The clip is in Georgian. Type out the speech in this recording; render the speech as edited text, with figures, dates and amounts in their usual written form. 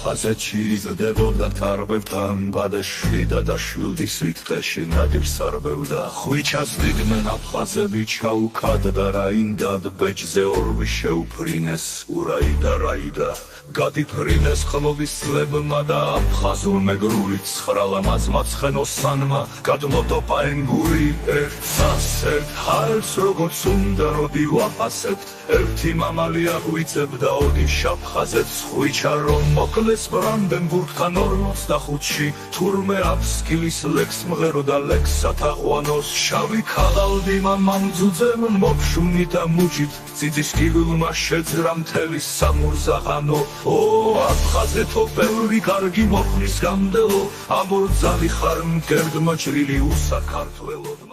აფხაზეთში იზრდებოდა თარბებთან ბადეში და დაშვილდი სიტყეში ნადირს არბევდა ხვიჩას დიდმენ აფხაზები ჩაუქად და რაინდად ბეჭზე ორვი შეუფრინეს ურაიდა რაიდა გადიფრინეს ხმობის სლებმა და აფხაზურ მეგრული ცხრალამაზმა ცხენოსანმა გადმოდობა ენგური ერთ ჰალს როგორც უნდა როდი ვაფასებთ ერთი მამალი აღვიწებდა ოდი შაფხაზეთს ხვიჩა რომ მოკლეს ბრანდენბურგთან 45-ში თურმე აფსკილის ლექს მღერო და ლექსად აღვანოს შავი ქაღალდი მამამ ძუძემ მოფშუნი და მუჯით ციცის კიბილმა შეძრა მთელი სამურზაღანო ო აფხაზეთო ბევრი კარგი მოხნის გამდელო ამორძალი ხარ მგერდმა ჭრილი უსაქართველო